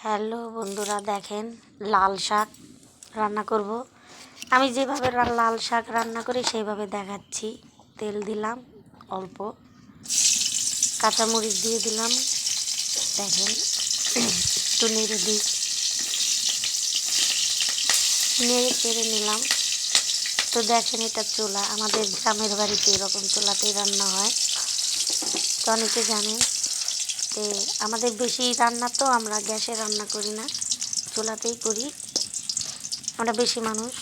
Hello বন্ধুরা, দেখেন লাল শাক রান্না করব। আমি যেভাবে লাল শাক রান্না করি সেইভাবে দেখাচ্ছি। তেল দিলাম অল্প, কাঁচামরিচ দিয়ে দিলাম, দেখেন একটু নেড়ে দিই, নেড়ে চেড়ে নিলাম। তো দেখেন এটা চুলা, আমাদের গ্রামের বাড়িতে এরকম চুলাতেই রান্না হয়। তো অনেকে জানেন যে আমাদের বেশি রান্না তো আমরা গ্যাসে রান্না করি না, চুলাতেই করি, আমরা বেশি মানুষ।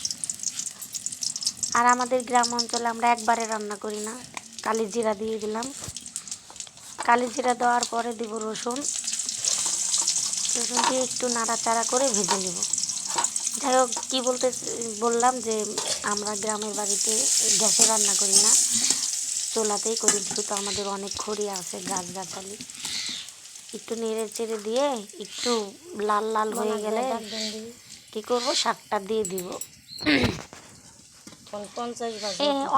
আর আমাদের গ্রাম অঞ্চলে আমরা একবারে রান্না করি না। কালি জিরা দিয়ে দিলাম, কালি জিরা দেওয়ার পরে দিব রসুন, রসুন দিয়ে একটু নাড়াচাড়া করে ভেজে নেব। যাই হোক, কী বললাম যে আমরা গ্রামের বাড়িতে গ্যাসে রান্না করি না, চুলাতেই করি, যেহেতু আমাদের অনেক খড়ি আছে, গাছগাছালি। একটু নেড়ে চেড়ে দিয়ে একটু লাল লাল হয়ে গেলে কী করবো, শাকটা দিয়ে দিব।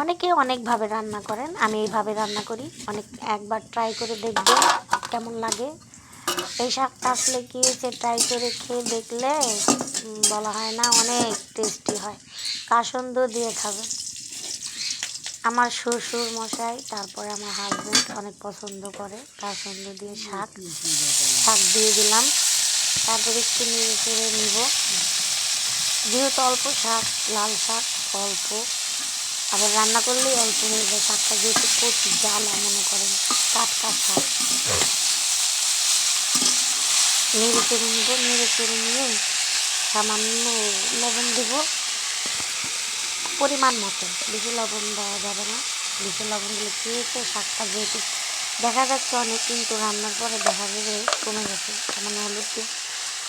অনেকে অনেকভাবে রান্না করেন, আমি এইভাবে রান্না করি। একবার ট্রাই করে দেখবেন কেমন লাগে। এই শাকটা আসলে কী হয়েছে, ট্রাই করে খেয়ে দেখলে বলা হয় না, অনেক টেস্টি হয়। কাসন্দ দিয়ে খাবেন। আমার শ্বশুর মশাই, তারপরে আমার হাজব্যান্ড অনেক পছন্দ করে কাসন্দ দিয়ে শাক দিয়ে দিলাম। তারপরে একটু নেড়ে চেড়ে নিব। যেহেতু অল্প শাক, লাল শাক অল্প, আবার রান্না করলেই অল্প হয়ে যায়। শাকটা যেহেতু প্রচুর জ্বালা, মনে করেন টাটকা শাক। নেড়ে চেড়ে নিব, নেড়ে চেড়ে নিয়ে সামান্য লবণ দেব, পরিমাণ মতো। বেশি লবণ দেওয়া যাবে না, বেশি লবণ দিলে কী হয়েছে, শাকটা যেহেতু দেখা যাচ্ছে অনেক, কিন্তু রান্নার পরে দেখা যাবে কমে গেছে। সামান্য হলুদ দিয়ে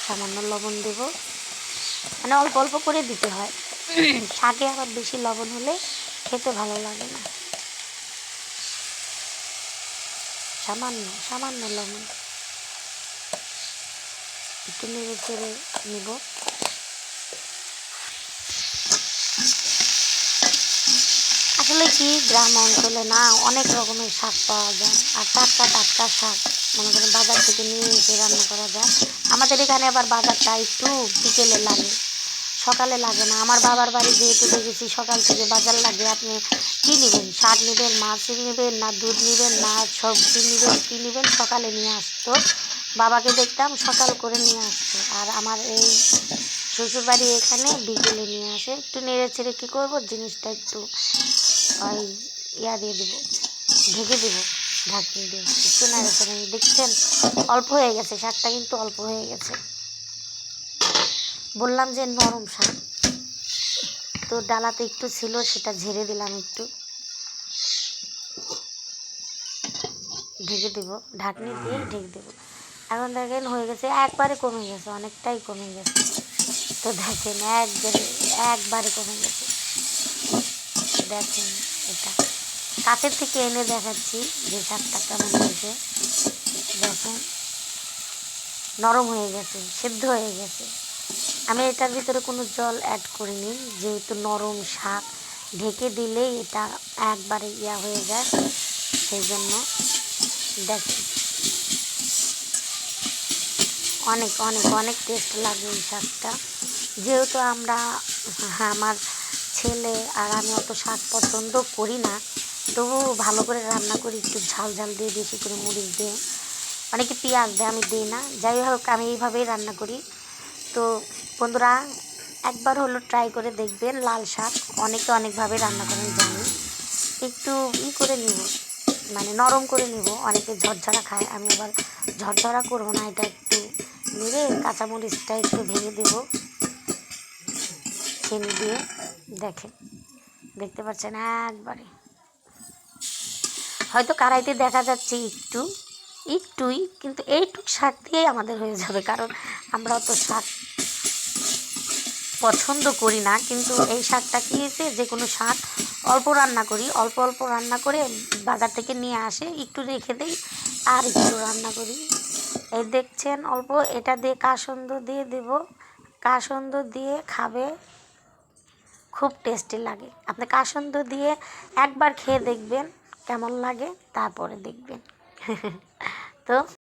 সামান্য লবণ দেব, মানে অল্প অল্প করে দিতে হয়। শাকে আবার বেশি লবণ হলে খেতে ভালো লাগে না। সামান্য সামান্য লবণ, একটু নেড়ে চেড়ে নেব। আসলে কি, গ্রাম অঞ্চলে না অনেক রকমের শাক পাওয়া যায়, আর টাটকা টাটকা শাক মনে করেন বাজার থেকে নিয়ে এসে রান্না করা যায়। আমাদের এখানে আবার বাজারটা একটু বিকেলে লাগে, সকালে লাগে না। আমার বাবার বাড়ি যেহেতু দেখেছি সকাল থেকে বাজার লাগে। আপনি কী নেবেন, শাক নেবেন, মাছ নেবেন, না দুধ নেবেন, না সবজি নেবেন, কী নেবেন, সকালে নিয়ে আসতো। বাবাকে দেখতাম সকাল করে নিয়ে আসতো। আর আমার এই শ্বশুরবাড়ি এখানে বিকেলে নিয়ে আসে। একটু নেড়ে ছেড়ে কী করবো, জিনিসটা একটু ওই দিয়ে দেবো, ঢেকে দেবো, ঢাকনি দিয়ে একটু নেড়ে ছেড়ে। দেখছেন অল্প হয়ে গেছে শাকটা, কিন্তু অল্প হয়ে গেছে। বললাম যে নরম শাক, তো ডালাতে একটু ছিল, সেটা ঝেড়ে দিলাম, একটু ঢেকে দেবো, ঢাকনি দিয়ে ঢেকে দেবো। এখন দেখেন হয়ে গেছে, একবারে কমে গেছে, অনেকটাই কমে গেছে। তো দেখেন একবারে কমে গেছে। দেখেন এটা কাছের থেকে এনে দেখাচ্ছি যে শাকটা কেমন হয়েছে। দেখেন নরম হয়ে গেছে, সেদ্ধ হয়ে গেছে। আমি এটার ভিতরে কোনো জল অ্যাড করিনি, যেহেতু নরম শাক, ঢেকে দিলেই এটা একবারে হয়ে যায়, সেই জন্য। দেখেন অনেক অনেক অনেক টেস্ট লাগে এই শাকটা। যেহেতু আমার ছেলে আর আমি অত শাক পছন্দ করি না, তবু ভালো করে রান্না করি, একটু ঝাল ঝাল দিয়ে, বেশি করে মরিচ দিয়ে, অনেকে পেঁয়াজ দেয়, আমি দিই না। যাই হোক, আমি এইভাবেই রান্না করি। তো বন্ধুরা, একবার হলো ট্রাই করে দেখবেন লাল শাক। অনেকে অনেকভাবে রান্না করেন জানি। একটু করে নিব, মানে নরম করে নিব। অনেকে ঝরঝরা খায়, আমি আবার ঝরঝরা করবো না। এটা একটু নেড়ে কাঁচামরিচটা একটু ভেঙে দেব চিনি দিয়ে। দেখতে পাচ্ছেন একবারে, হয়তো কারাইতে দেখা যাচ্ছে একটুই, কিন্তু এইটুক শাক দিয়েই আমাদের হয়ে যাবে, কারণ আমরা অত শাক পছন্দ করি না। কিন্তু এই শাকটা কী হয়েছে, যে কোনো শাক অল্প রান্না করি, অল্প অল্প রান্না করে বাজার থেকে নিয়ে আসে, একটু রেখে দিই, আর একটু রান্না করি। এই দেখছেন অল্প, এটা দিয়ে কাসন্দ দিয়ে দেব, কাসন্দ দিয়ে খাবে, খুব টেস্টি লাগে। আপনি কাসন্দ দিয়ে একবার খেয়ে দেখবেন কেমন লাগে, তারপরে দেখবেন। তো